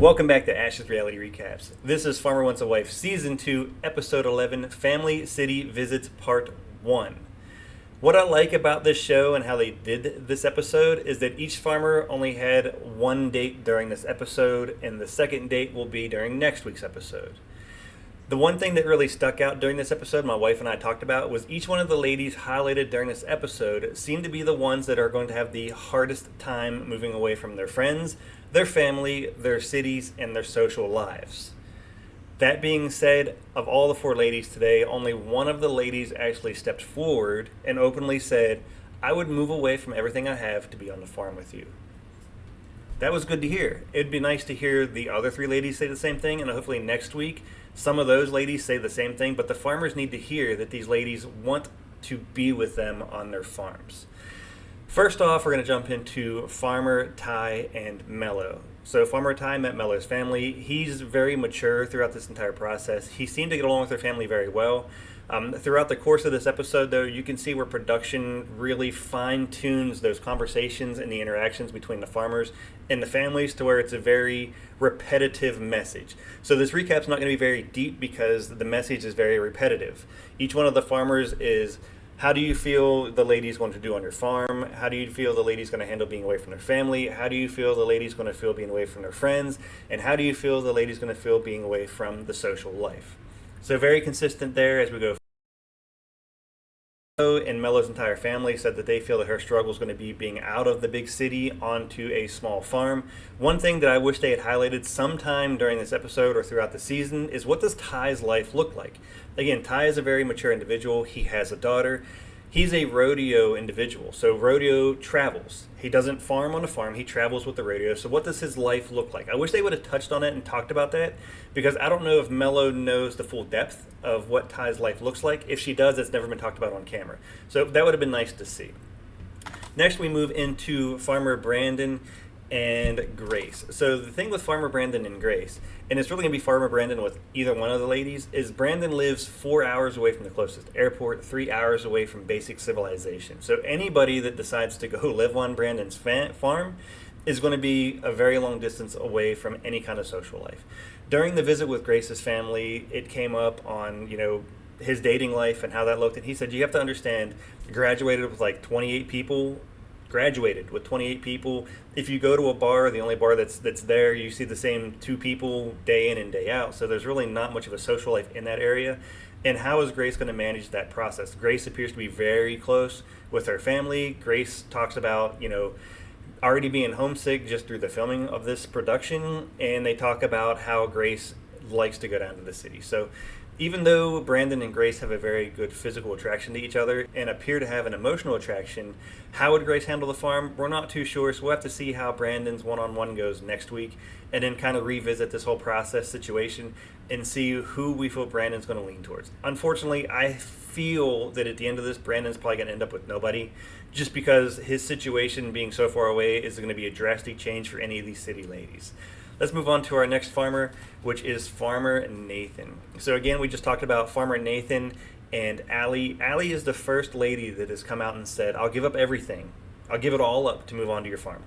Welcome back to Ash's Reality Recaps. This is Farmer Wants a Wife, Season 2, Episode 11, Family City Visits Part 1. What I like about this show and how they did this episode is that each farmer only had one date during this episode, and the second date will be during next week's episode. The one thing that really stuck out during this episode, my wife and I talked about, was each one of the ladies highlighted during this episode seemed to be the ones that are going to have the hardest time moving away from their friends, their family, their cities, and their social lives. That being said, of all the four ladies today, only one of the ladies actually stepped forward and openly said, "I would move away from everything I have to be on the farm with you." That was good to hear. It'd be nice to hear the other three ladies say the same thing, and hopefully next week some of those ladies say the same thing, but the farmers need to hear that these ladies want to be with them on their farms. First off, we're going to jump into Farmer Ty and Mello. So Farmer Ty met Mello's family. He's very mature throughout this entire process. He seemed to get along with their family very well. Throughout the course of this episode, though, you can see where production really fine-tunes those conversations and the interactions between the farmers and the families to where it's a very repetitive message. So this recap's not going to be very deep because the message is very repetitive. Each one of the farmers is, how do you feel the lady's going to do on your farm? How do you feel the lady's going to handle being away from their family? How do you feel the lady's going to feel being away from their friends? And how do you feel the lady's going to feel being away from the social life? So very consistent there as we go. And Mello's entire family said that they feel that her struggle is going to be being out of the big city onto a small farm. One thing that I wish they had highlighted sometime during this episode or throughout the season is, what does Ty's life look like? Again, Ty is a very mature individual. He has a daughter. He's a rodeo individual, so rodeo travels. He doesn't farm on a farm, he travels with the rodeo. So what does his life look like? I wish they would have touched on it and talked about that, because I don't know if Mello knows the full depth of what Ty's life looks like. If she does, it's never been talked about on camera. So that would have been nice to see. Next, we move into Farmer Brandon and Grace. So the thing with Farmer Brandon and Grace, and it's really going to be Farmer Brandon with either one of the ladies, is Brandon lives 4 hours away from the closest airport, 3 hours away from basic civilization. So anybody that decides to go live on Brandon's farm is going to be a very long distance away from any kind of social life. During the visit with Grace's family, it came up on, his dating life and how that looked, and he said, you have to understand, graduated with like 28 people. If you go to a bar, the only bar that's there, you see the same two people day in and day out. So there's really not much of a social life in that area. And how is Grace going to manage that process? Grace appears to be very close with her family. Grace talks about, already being homesick just through the filming of this production. And they talk about how Grace likes to go down to the city. So even though Brandon and Grace have a very good physical attraction to each other and appear to have an emotional attraction, how would Grace handle the farm? We're not too sure, so we'll have to see how Brandon's one-on-one goes next week and then kind of revisit this whole process situation and see who we feel Brandon's going to lean towards. Unfortunately, I feel that at the end of this, Brandon's probably going to end up with nobody, just because his situation being so far away is going to be a drastic change for any of these city ladies. Let's move on to our next farmer, which is Farmer Nathan. So again, we just talked about Farmer Nathan and Allie. Allie is the first lady that has come out and said, I'll give up everything. I'll give it all up to move on to your farm.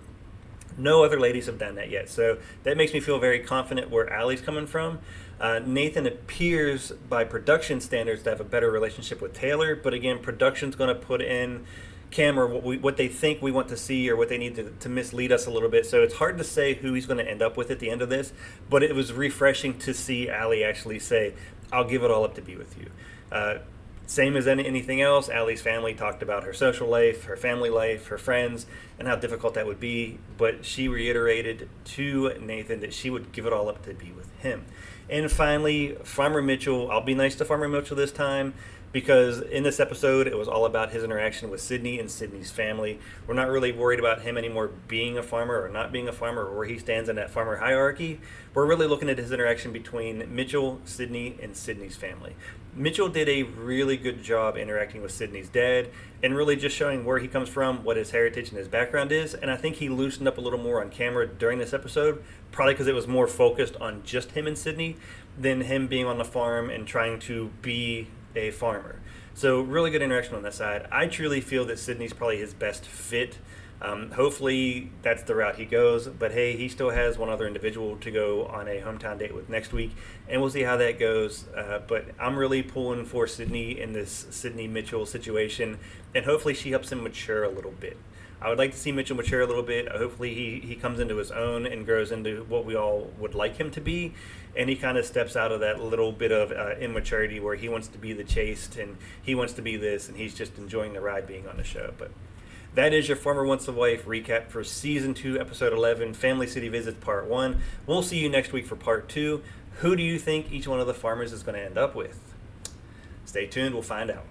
No other ladies have done that yet. So that makes me feel very confident where Allie's coming from. Nathan appears by production standards to have a better relationship with Taylor. But again, production's going to put in camera what they think we want to see or what they need to mislead us a little bit. So it's hard to say who he's going to end up with at the end of this, but it was refreshing to see Allie actually say, I'll give it all up to be with you. Same as anything else, Allie's family talked about her social life, her family life, her friends, and how difficult that would be, but she reiterated to Nathan that she would give it all up to be with him. And finally, Farmer Mitchell. I'll be nice to Farmer Mitchell this time, because in this episode, it was all about his interaction with Sydney and Sydney's family. We're not really worried about him anymore being a farmer or not being a farmer or where he stands in that farmer hierarchy. We're really looking at his interaction between Mitchell, Sydney, and Sydney's family. Mitchell did a really good job interacting with Sydney's dad and really just showing where he comes from, what his heritage and his background is. And I think he loosened up a little more on camera during this episode, probably because it was more focused on just him and Sydney than him being on the farm and trying to be a farmer. So really good interaction on that side. I truly feel that Sydney's probably his best fit Hopefully that's the route he goes. But hey, he still has one other individual to go on a hometown date with next week, and we'll see how that goes. But I'm really pulling for Sydney in this Sydney Mitchell situation, and hopefully she helps him mature a little bit. I would like to see Mitchell mature a little bit. Hopefully he comes into his own and grows into what we all would like him to be. And he kind of steps out of that little bit of immaturity where he wants to be the chaste and he wants to be this and he's just enjoying the ride being on the show. But that is your Farmer Wants a Wife recap for Season 2, Episode 11, Family City Visits Part 1. We'll see you next week for Part 2. Who do you think each one of the farmers is going to end up with? Stay tuned. We'll find out.